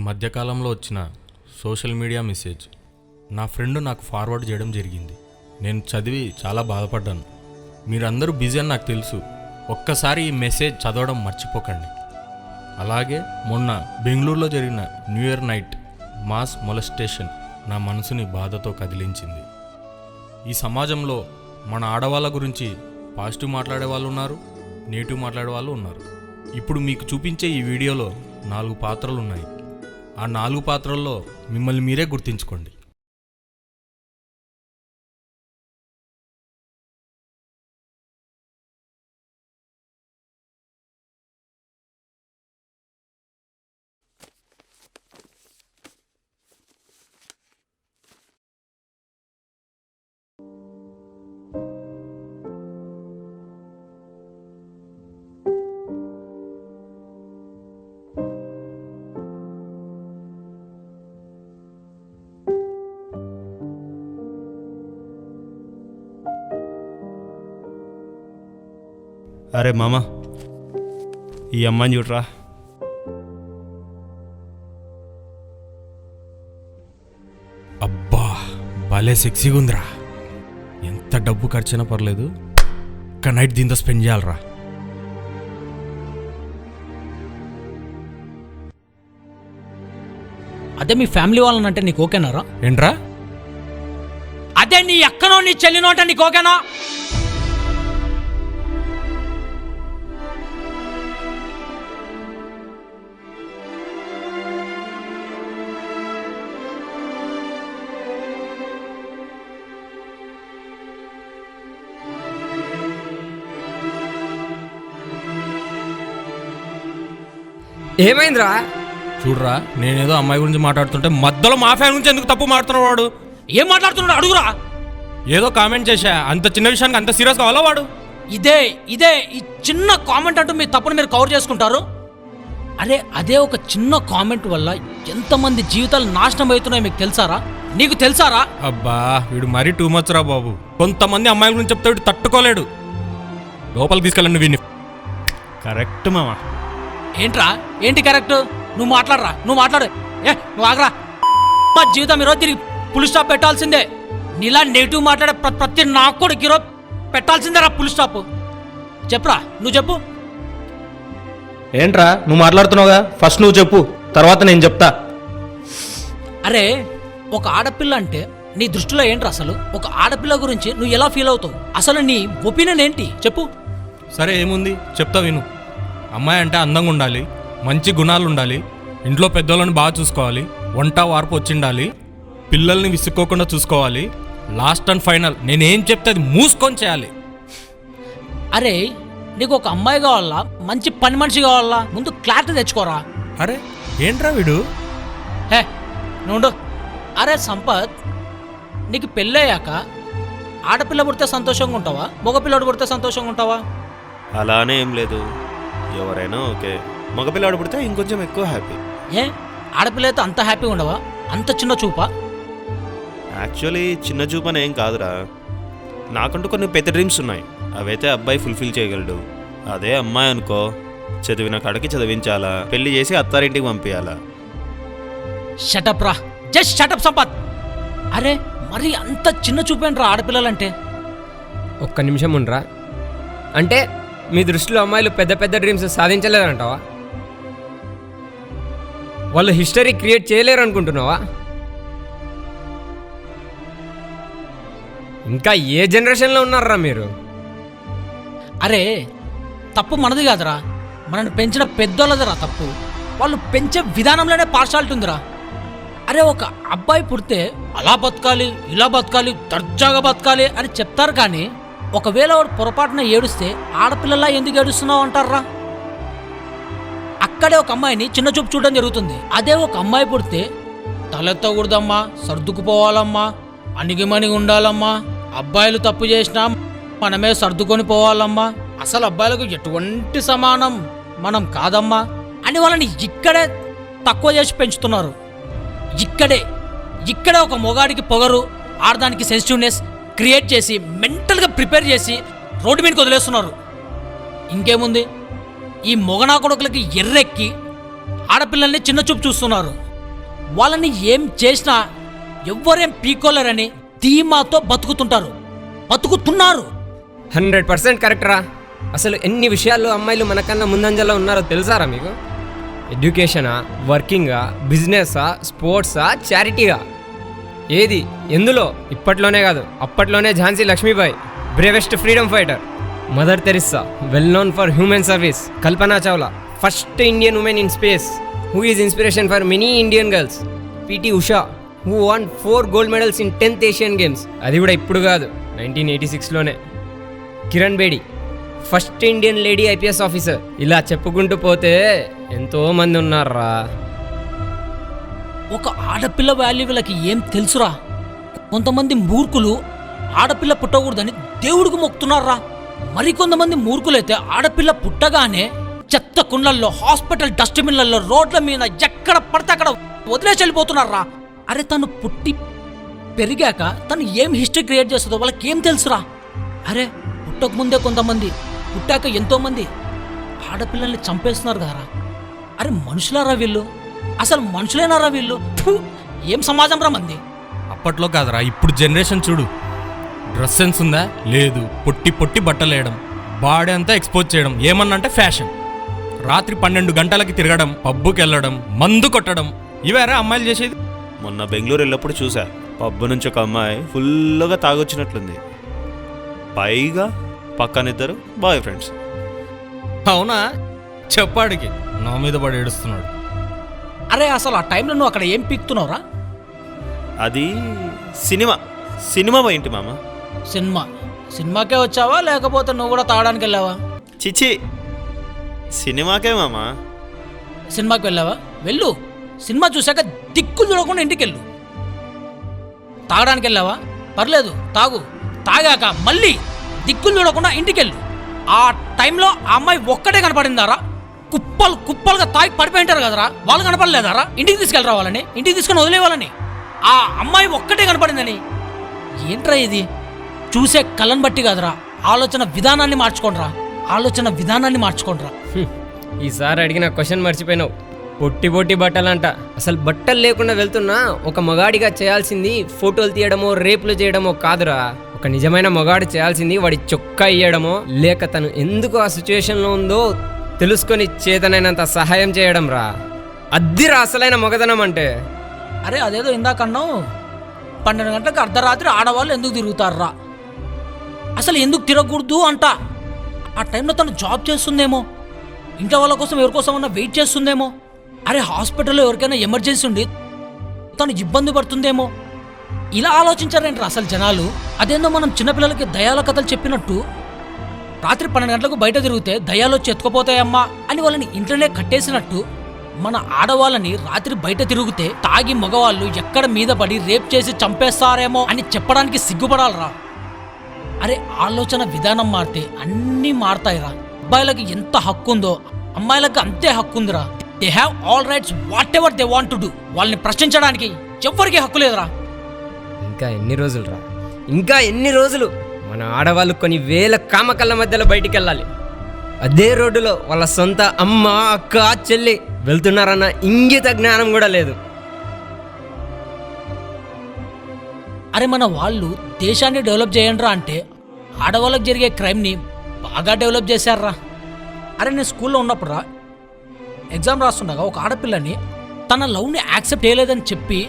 మధ్యకాలంలో వచ్చిన social media message నా ఫ్రెండ్ నాకు ఫార్వర్డ్ చేయడం జరిగింది. నేను చదివి చాలా బాధపడ్డాను. మీరందరూ బిజీ అని నాకు తెలుసు. ఒక్కసారి ఈ మెసేజ్ చదవడం మర్చిపోకండి. అలాగే మొన్న బెంగళూరులో జరిగిన new year night mass molestation నా మనసుని బాధతో కదిలించింది. ఈ సమాజంలో మన ఆడవాళ్ళ గురించి పాజిటివ్ మాట్లాడే వాళ్ళు ఉన్నారు, నెగిటివ్ మాట్లాడే వాళ్ళు ఉన్నారు. ఇప్పుడు మీకు చూపించే ఈ వీడియోలో 4 పాత్రలు ఉన్నాయి. ఆ 4 పాత్రల్లో మిమ్మల్ని మీరే గుర్తించుకోండి. అరే మామ, ఈ అమ్మాయిని చూడరా. అబ్బా, భలే సెక్సీగా ఉందిరా. ఎంత డబ్బు ఖర్చైనా పర్లేదు, ఒక్క నైట్ దీంతో స్పెండ్ చేయాలరా. అదే మీ ఫ్యామిలీ వాళ్ళనంటే నీకు ఓకేనారా? ఏంట్రా? అదే నీ అక్కనో నీ చెల్లినో అంటే నీకు ఓకేనా? ఏమైందిరా? చూడరా, నేనేదో అమ్మాయి గురించి మాట్లాడుతుంటే మధ్యలో మా ఫ్యాన్ గురించి ఎందుకు తప్పు మాట్లాడుతున్నాడు వాడు? ఏం మాట్లాడుతున్నాడు అడుగురా. ఏదో కామెంట్ చేశా, అంత చిన్న విషయానికి అంత సీరియస్గా కావాలా వాడు? ఇదే ఈ చిన్న కామెంట్ అంటూ మీ తప్పును మీరు కవర్ చేసుకుంటారు. అదే ఒక చిన్న కామెంట్ వల్ల ఎంతమంది జీవితాలు నాశనం అవుతున్నాయో మీకు తెలుసారా? నీకు తెలుసారా? అబ్బా, వీడు మరీ టూ మచ్ రా బాబు. కొంతమంది అమ్మాయిల గురించి చెప్తే వీడు తట్టుకోలేడు. లోపలికి తీసుకెళ్ళండి వీడిని. కరెక్ట్ మామ. ఏంట్రా? ఏంటి కరెక్ట్? నువ్వు మాట్లాడరా, నువ్వు మాట్లాడు. నువ్వు ఆగరా. మా జీవితం ఈరోజు తిరిగి ఫుల్ స్టాప్ పెట్టాల్సిందే. నీలా నెగిటివ్ మాట్లాడే ప్రతి నాకు కూడా ఈరోజు పెట్టాల్సిందేరా ఫుల్ స్టాప్. చెప్పురా, నువ్వు చెప్పు. ఏంట్రా నువ్వు మాట్లాడుతున్నావుగా? ఫస్ట్ నువ్వు చెప్పు, తర్వాత నేను చెప్తా. అరే, ఒక ఆడపిల్ల అంటే నీ దృష్టిలో ఏంట్రా అసలు? ఒక ఆడపిల్ల గురించి నువ్వు ఎలా ఫీల్ అవుతావు? అసలు నీ ఒపీనియన్ ఏంటి చెప్పు. సరే, ఏముంది చెప్తా విను. అమ్మాయి అంటే అందంగా ఉండాలి, మంచి గుణాలు ఉండాలి, ఇంట్లో పెద్దోళ్ళని బాగా చూసుకోవాలి, వంట వార్పు వచ్చిండాలి, పిల్లల్ని విసుక్కోకుండా చూసుకోవాలి, లాస్ట్ అండ్ ఫైనల్ నేనేం చెప్తే అది మూసుకొని చేయాలి. అరే, నీకు ఒక అమ్మాయి కావాలా, మంచి పని మనిషి కావాలా? ముందు క్లారిటీ తెచ్చుకోరా. అరే ఏంట్రా వీడు? హే నువ్వు. అరే సంపత్, నీకు పెళ్ళయ్యాక ఆడపిల్ల పుడితే సంతోషంగా ఉంటావా, మగపిల్లడు పుడితే సంతోషంగా ఉంటావా? అలానే ఏం లేదు, ఎవరైనా ఓకే. మగపిల్లాడు పుడితే ఇంకొంచెం ఎక్కువ హ్యాపీ. ఏ ఆడపిల్ల అయితే అంత హ్యాపీగా ఉండవా? అంత చిన్న చూపా? యాక్చువల్లీ చిన్న చూపని ఏం కాదురా, నాకంటూ కొన్ని పెద్ద డ్రీమ్స్ ఉన్నాయి. అవైతే అబ్బాయి ఫుల్ఫిల్ చేయగలడు. అదే అమ్మాయి అనుకో, చదివిన కాడికి చదివించాలా, పెళ్లి చేసి అత్తారింటికి పంపించాలా. షటప్ రా, జస్ట్ షటప్ సంపత్. అరే మరి అంత చిన్న చూపేంట్రా ఆడపిల్లలంటే? ఒక్క నిమిషం ఉండరా. అంటే మీ దృష్టిలో అమ్మాయిలు పెద్ద పెద్ద డ్రీమ్స్ సాధించలేరంటావా? వాళ్ళు హిస్టరీ క్రియేట్ చేయలేరు అనుకుంటున్నావా? ఇంకా ఏ జనరేషన్లో ఉన్నారా మీరు? అరే తప్పు మనది కాదురా, మనల్ని పెంచిన పెద్దోళ్ళదిరా తప్పు. వాళ్ళు పెంచే విధానంలోనే పార్షాలిటీ ఉందిరా. అరే ఒక అబ్బాయి పుడితే అలా బతకాలి, ఇలా బతకాలి, దర్జాగా బతకాలి అని చెప్తారు. కానీ ఒకవేళ వాడు పొరపాటున ఏడుస్తే ఆడపిల్లలా ఎందుకు ఏడుస్తున్నావు అంటారా? అక్కడే ఒక అమ్మాయిని చిన్న చూపు చూడడం జరుగుతుంది. అదే ఒక అమ్మాయి పుడితే తలెత్తకూడదమ్మా, సర్దుకుపోవాలమ్మా, అణిగిమణిగి ఉండాలమ్మా, అబ్బాయిలు తప్పు చేసినా మనమే సర్దుకొని పోవాలమ్మా, అసలు అబ్బాయిలకు ఎటువంటి సమానం మనం కాదమ్మా అని వాళ్ళని ఇక్కడే తక్కువ చేసి పెంచుతున్నారు. ఇక్కడే ఒక మొగాడికి పొగరు, ఆడదానికి సెన్సిటివ్నెస్ క్రియేట్ చేసి మెంటల్గా ప్రిపేర్ చేసి రోడ్డు మీదకి వదిలేస్తున్నారు. ఇంకేముంది, ఈ మొగనా కొడుకులకి ఎర్రెక్కి ఆడపిల్లల్ని చిన్న చూపు చూస్తున్నారు. వాళ్ళని ఏం చేసినా ఎవ్వరేం పీకోలేరని ధీమాతో బతుకుతున్నారు. 100% కరెక్ట్ రా. అసలు ఎన్ని విషయాల్లో అమ్మాయిలు మనకన్నా ముందంజలో ఉన్నారో తెలుసారా మీకు? ఎడ్యుకేషనా, వర్కింగా, బిజినెసా, స్పోర్ట్సా, చారిటీగా, ఏది ఎందులో? ఇప్పట్లోనే కాదు, అప్పట్లోనే Jhansi Lakshmibai bravest freedom fighter, mother Teresa well known for human service, Kalpana Chawla first Indian women in space who is inspiration for many Indian girls, PT Usha who won 4 gold medals in 10th Asian games, అది కూడా ఇప్పుడు కాదు 1986లోనే, Kiran Bedi first Indian lady IPS officer. ఇలా చెప్పుకుంటూ పోతే ఎంతో మంది ఉన్నారా. ఒక ఆడపిల్ల వాల్యూ వీళ్ళకి ఏం తెలుసురా? కొంతమంది మూర్ఖులు ఆడపిల్ల పుట్టకూడదని దేవుడికి మొక్కుతున్నారా. మరికొంతమంది మూర్ఖులైతే ఆడపిల్ల పుట్టగానే చెత్త కుండల్లో, హాస్పిటల్ డస్ట్బిన్లలో, రోడ్ల మీద ఎక్కడ పడితే అక్కడ వదిలేసి వెళ్ళిపోతున్నారా. అరే తను పుట్టి పెరిగాక తను ఏం హిస్టరీ క్రియేట్ చేస్తుందో వాళ్ళకి ఏం తెలుసురా. అరే పుట్టకముందే కొంతమంది, పుట్టాక ఎంతోమంది ఆడపిల్లల్ని చంపేస్తున్నారు కదరా. అరే మనుషులారా వీళ్ళు? అసలు మనుషులేనారా వీళ్ళు? ఫు, ఏం సమాజం రా మంది. అప్పట్లో కాదురా, ఇప్పుడు జనరేషన్ చూడు. డ్రెస్ సెన్స్ ఉందా? లేదు. పొట్టి బట్టలు వేయడం, బాడీ అంతా ఎక్స్పోజ్ చేయడం ఏమన్నంటే ఫ్యాషన్. రాత్రి 12 గంటలకి తిరగడం, పబ్బుకి వెళ్ళడం, మందు కొట్టడం, ఇవేరా అమ్మాయిలు చేసేది. మొన్న బెంగళూరు వెళ్ళినప్పుడు చూసా, పబ్బు నుంచి ఒక అమ్మాయి ఫుల్గా తాగొచ్చినట్లుంది. పైగా పక్కనిద్దరు బాయ్ ఫ్రెండ్స్. అవునా? చెప్పాడికి నా మీద పడి ఏడుస్తున్నాడు. అరే అసలు ఆ టైంలో నువ్వు అక్కడ ఏం పీక్తున్నావురా? అది సినిమా పోయింటి మామ. సినిమాకే వచ్చావా లేకపోతే నువ్వు కూడా తాగడానికి వెళ్ళావా? చిచి, సినిమాకే మామ. సినిమాకి వెళ్ళావా? వెళ్ళు. సినిమా చూశాక దిక్కులు చూడకుండా ఇంటికి వెళ్ళు. తాగడానికి వెళ్ళావా? పర్లేదు తాగు. తాగాక మళ్ళీ దిక్కులు చూడకుండా ఇంటికి వెళ్ళు. ఆ టైంలో ఆ అమ్మాయి ఒక్కటే కనపడిందారా? కుప్పలుగా తాగి పడిపోయింటారు కదరా, వాళ్ళు కనపడలేదారా? ఇంటికి తీసుకెళ్ళరా వాళ్ళని, ఇంటికి తీసుకొని వదిలేవాళ్ళని. ఆ అమ్మాయి ఒక్కటే కనపడిందని. ఏంట్రా ఇది? చూసే కళ్ళని బట్టి కాదురా, ఆలోచన విధానాన్ని మార్చుకోండిరా. ఈసారి అడిగిన క్వశ్చన్ మర్చిపోయినావు. పొట్టి బట్టలంట. అసలు బట్టలు లేకుండా వెళ్తున్నా ఒక మగాడిగా చేయాల్సింది ఫోటోలు తీయడమో, రేపులు చేయడమో కాదురా. ఒక నిజమైన మగాడు చేయాల్సింది వాడి చొక్కా ఇయ్యడమో, లేక తను ఎందుకు ఆ సిచ్యువేషన్లో ఉందో తెలుసుకొని చేతనైనంత సహాయం చేయడం రా. అద్దిరా అసలైన మగదనం అంటే. అరే అదేదో ఇందాకన్నావు, 12 గంటలకు అర్ధరాత్రి ఆడవాళ్ళు ఎందుకు తిరుగుతారా? అసలు ఎందుకు తిరగకూడదు అంట. ఆ టైంలో తను జాబ్ చేస్తుందేమో, ఇంట్లో వాళ్ళ కోసం ఎవరికోసం అన్నా వెయిట్ చేస్తుందేమో. అరే హాస్పిటల్లో ఎవరికైనా ఎమర్జెన్సీ ఉండి తను ఇబ్బంది పడుతుందేమో. ఇలా ఆలోచించారేంట్రా అసలు జనాలు? అదేందో మనం చిన్నపిల్లలకి దయాల కథలు చెప్పినట్టు రాత్రి 12 గంటలకు బయట తిరిగితే దయాలొచ్చి ఎత్తుకుపోతాయమ్మా అని వాళ్ళని ఇంట్లోనే కట్టేసినట్టు మన ఆడవాళ్ళని రాత్రి బయట తిరిగితే తాగి మగవాళ్ళు ఎక్కడ మీద పడి రేప్ చేసి చంపేస్తారేమో అని చెప్పడానికి సిగ్గుపడాలరా. అరే ఆలోచన విధానం మారితే అన్నీ మారతాయిరా. అబ్బాయిలకి ఎంత హక్కు ఉందో అమ్మాయిలకు అంతే హక్కు ఉందిరా. They have all rights what ever they want to do. వాళ్ళని ప్రశ్నించడానికి ఎవ్వరికీ హక్కు లేదురా. ఇంకా ఎన్ని రోజులు మన ఆడవాళ్ళు కొన్ని వేల కామకళ్ళ మధ్యలో బయటికి వెళ్ళాలి. అదే రోడ్డులో వాళ్ళ సొంత అమ్మ, అక్క, చెల్లి వెళ్తున్నారన్న ఇంగిత జ్ఞానం కూడా లేదు. అరే మన వాళ్ళు దేశాన్ని డెవలప్ చేయండిరా అంటే ఆడవాళ్ళకి జరిగే క్రైమ్ని బాగా డెవలప్ చేశారా. అరే నేను స్కూల్లో ఉన్నప్పుడు రా, ఎగ్జామ్ రాస్తుండగా ఒక ఆడపిల్లని తన లవ్ని యాక్సెప్ట్ చేయలేదని చెప్పి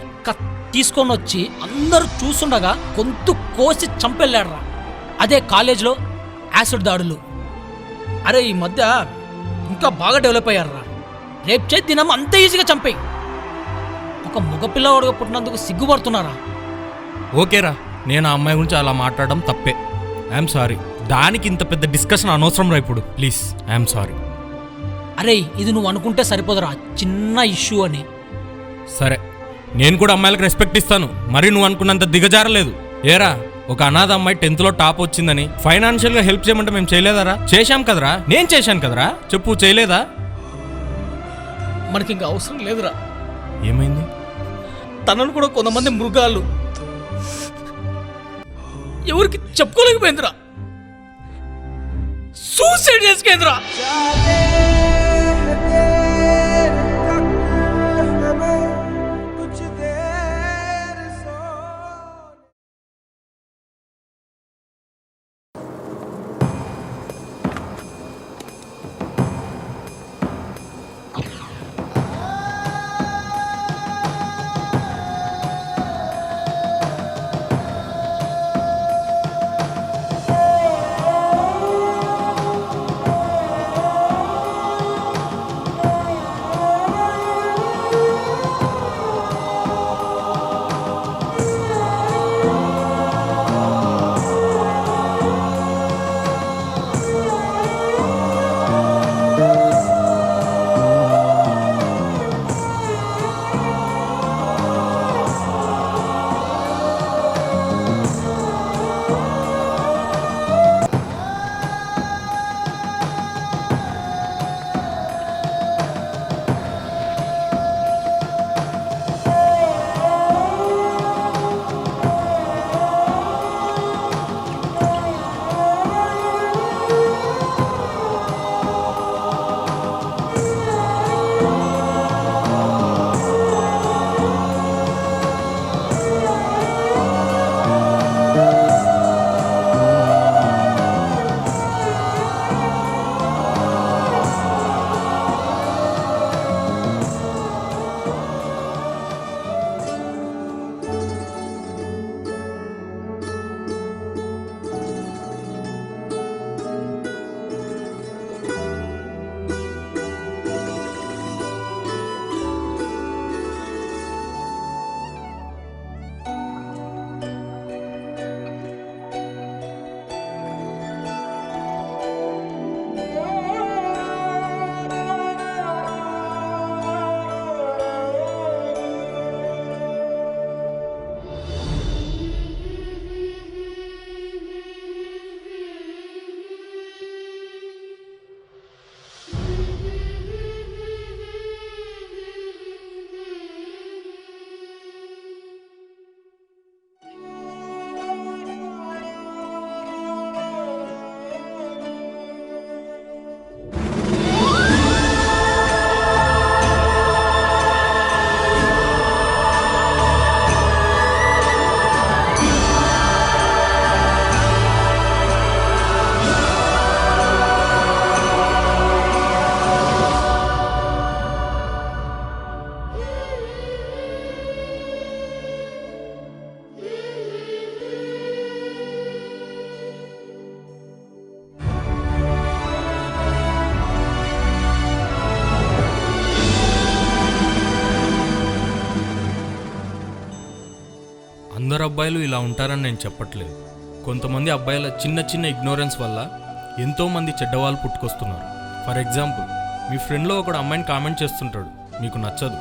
తీసుకొని వచ్చి అందరూ చూస్తుండగా గొంతు కోసి చంపెళ్ళాడరా. అదే కాలేజ్లో యాసిడ్ దాడులు. అరే ఈ మధ్య ఇంకా బాగా డెవలప్ అయ్యారా. రేపు చేతి దినం అంత ఈజీగా చంపేయి. ఒక మగపిల్లవాడుగా పుట్టినందుకు సిగ్గుపడుతున్నారా? ఓకేరా, నేను ఆ అమ్మాయి గురించి అలా మాట్లాడడం తప్పే. I'm sorry. దానికి ఇంత పెద్ద డిస్కషన్ అనవసరం రా ఇప్పుడు. Please, I'm sorry. అరే ఇది నువ్వు అనుకుంటే సరిపోదురా, చిన్న ఇష్యూ అని. సరే, నేను కూడా అమ్మాయిలకు రెస్పెక్ట్ ఇస్తాను. మరి నువ్వు అనుకున్నంత దిగజారలేదు. ఏరా, ఒక అనాథ అమ్మాయి 10th లో టాప్ వచ్చిందని ఫైనాన్షియల్గా హెల్ప్ చేయమంటే మేము చేయలేదారా? చేశాం కదరా. నేను చేశాను కదరా. చెప్పు, చేయలేదా? మనకి ఇంకా అవసరం లేదురా. ఏమైంది? తనను కూడా కొంతమంది మృగాలు ఎవరికి చెప్పుకోలేకపోయిందిరా. సూసైడ్ చేసుకేంద్రా. అందరు అబ్బాయిలు ఇలా ఉంటారని నేను చెప్పట్లేదు. కొంతమంది అబ్బాయిల చిన్న చిన్న ఇగ్నోరెన్స్ వల్ల ఎంతోమంది చెడ్డవాళ్ళు పుట్టుకొస్తున్నారు. ఫర్ ఎగ్జాంపుల్, మీ ఫ్రెండ్లో ఒకడు అమ్మాయిని కామెంట్ చేస్తుంటాడు, మీకు నచ్చదు,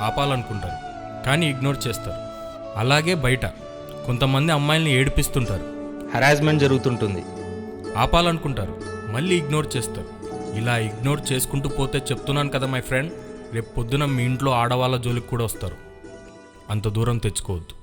ఆపాలనుకుంటారు, కానీ ఇగ్నోర్ చేస్తారు. అలాగే బయట కొంతమంది అమ్మాయిల్ని ఏడిపిస్తుంటారు, హరాస్మెంట్ జరుగుతుంటుంది. ఆపాలనుకుంటారు, మళ్ళీ ఇగ్నోర్ చేస్తారు. ఇలా ఇగ్నోర్ చేసుకుంటూ పోతే చెప్తున్నాను కదా మై ఫ్రెండ్, రేపు పొద్దున మీ ఇంట్లో ఆడవాళ్ళ జోలికి కూడా వస్తారు. అంత దూరం తెచ్చుకోవద్దు.